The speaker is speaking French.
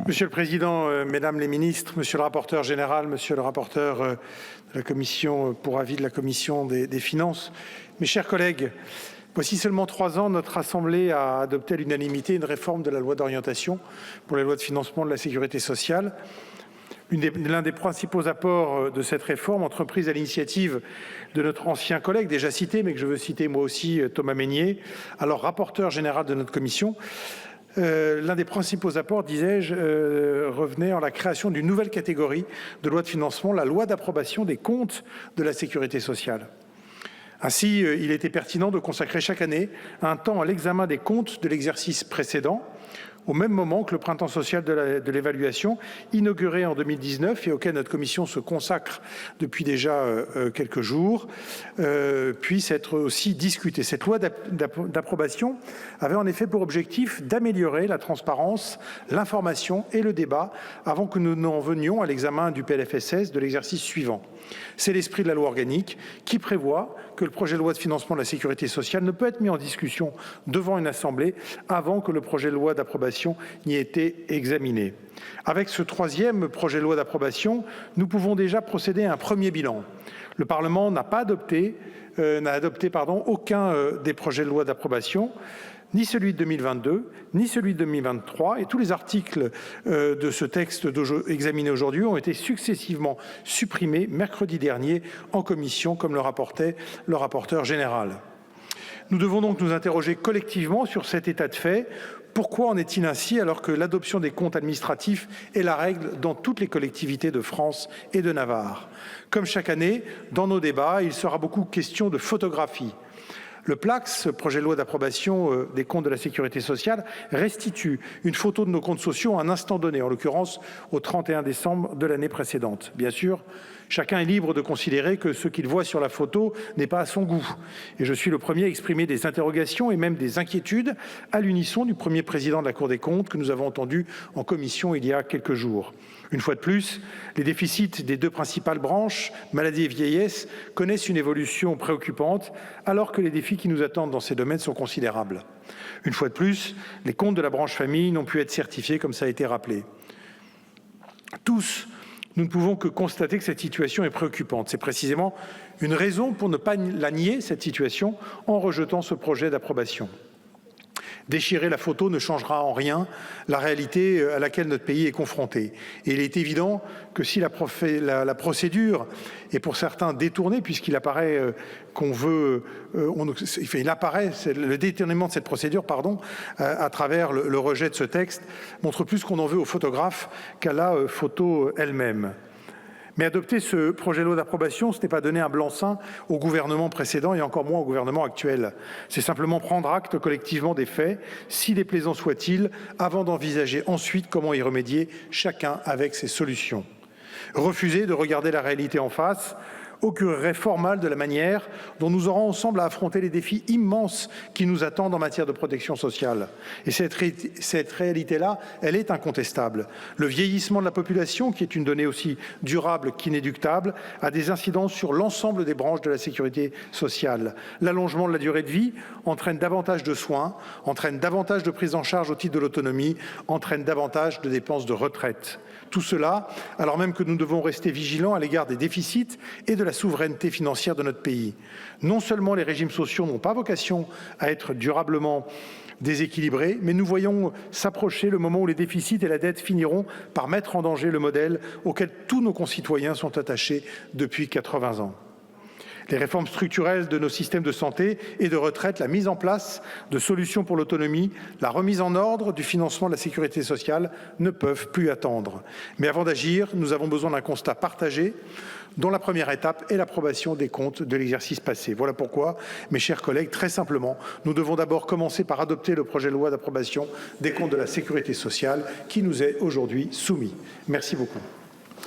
Monsieur le Président, Mesdames les ministres, Monsieur le rapporteur général, Monsieur le rapporteur de la Commission pour avis de la Commission des Finances, mes chers collègues, voici seulement 3 ans, notre Assemblée a adopté à l'unanimité une réforme de la loi d'orientation pour les lois de financement de la sécurité sociale. L'un des principaux apports de cette réforme, entreprise à l'initiative de notre ancien collègue, déjà cité, mais que je veux citer moi aussi, Thomas Mesnier, alors rapporteur général de notre commission, l'un des principaux apports, disais-je, revenait en la création d'une nouvelle catégorie de loi de financement, la loi d'approbation des comptes de la sécurité sociale. Ainsi, il était pertinent de consacrer chaque année un temps à l'examen des comptes de l'exercice précédent, au même moment que le printemps social de l'évaluation, inauguré en 2019 et auquel notre commission se consacre depuis déjà quelques jours, puisse être aussi discutée. Cette loi d'approbation avait en effet pour objectif d'améliorer la transparence, l'information et le débat avant que nous n'en venions à l'examen du PLFSS de l'exercice suivant. C'est l'esprit de la loi organique qui prévoit que le projet de loi de financement de la sécurité sociale ne peut être mis en discussion devant une assemblée avant que le projet de loi d'approbation n'y ait été examiné. Avec ce 3e projet de loi d'approbation, nous pouvons déjà procéder à un premier bilan. Le Parlement n'a adopté aucun des projets de loi d'approbation, ni celui de 2022, ni celui de 2023, et tous les articles de ce texte examiné aujourd'hui ont été successivement supprimés mercredi dernier en commission, comme le rapportait le rapporteur général. Nous devons donc nous interroger collectivement sur cet état de fait. Pourquoi en est-il ainsi alors que l'adoption des comptes administratifs est la règle dans toutes les collectivités de France et de Navarre? Comme chaque année, dans nos débats, il sera beaucoup question de photographie. Le PLAX, projet de loi d'approbation des comptes de la sécurité sociale, restitue une photo de nos comptes sociaux à un instant donné, en l'occurrence au 31 décembre de l'année précédente. Bien sûr, chacun est libre de considérer que ce qu'il voit sur la photo n'est pas à son goût. Et je suis le premier à exprimer des interrogations et même des inquiétudes à l'unisson du premier président de la Cour des comptes que nous avons entendu en commission il y a quelques jours. Une fois de plus, les déficits des 2 principales branches, maladie et vieillesse, connaissent une évolution préoccupante, alors que les défis qui nous attendent dans ces domaines sont considérables. Une fois de plus, les comptes de la branche famille n'ont pu être certifiés, comme ça a été rappelé. Tous, nous ne pouvons que constater que cette situation est préoccupante. C'est précisément une raison pour ne pas la nier, cette situation, en rejetant ce projet d'approbation. Déchirer la photo ne changera en rien la réalité à laquelle notre pays est confronté. Et il est évident que si la procédure est pour certains détournée, puisqu'il apparaît le détournement de cette procédure, à travers le rejet de ce texte, montre plus qu'on en veut aux photographes qu'à la photo elle-même. Mais adopter ce projet de loi d'approbation, ce n'est pas donner un blanc-seing au gouvernement précédent et encore moins au gouvernement actuel. C'est simplement prendre acte collectivement des faits, si déplaisants soient-ils, avant d'envisager ensuite comment y remédier, chacun avec ses solutions. Refuser de regarder la réalité en face augurerait fort mal de la manière dont nous aurons ensemble à affronter les défis immenses qui nous attendent en matière de protection sociale. Et cette réalité-là, elle est incontestable. Le vieillissement de la population, qui est une donnée aussi durable qu'inéluctable, a des incidences sur l'ensemble des branches de la sécurité sociale. L'allongement de la durée de vie entraîne davantage de soins, entraîne davantage de prise en charge au titre de l'autonomie, entraîne davantage de dépenses de retraite. Tout cela, alors même que nous devons rester vigilants à l'égard des déficits et de la souveraineté financière de notre pays. Non seulement les régimes sociaux n'ont pas vocation à être durablement déséquilibrés, mais nous voyons s'approcher le moment où les déficits et la dette finiront par mettre en danger le modèle auquel tous nos concitoyens sont attachés depuis 80 ans. Les réformes structurelles de nos systèmes de santé et de retraite, la mise en place de solutions pour l'autonomie, la remise en ordre du financement de la sécurité sociale ne peuvent plus attendre. Mais avant d'agir, nous avons besoin d'un constat partagé, dont la première étape est l'approbation des comptes de l'exercice passé. Voilà pourquoi, mes chers collègues, très simplement, nous devons d'abord commencer par adopter le projet de loi d'approbation des comptes de la sécurité sociale qui nous est aujourd'hui soumis. Merci beaucoup.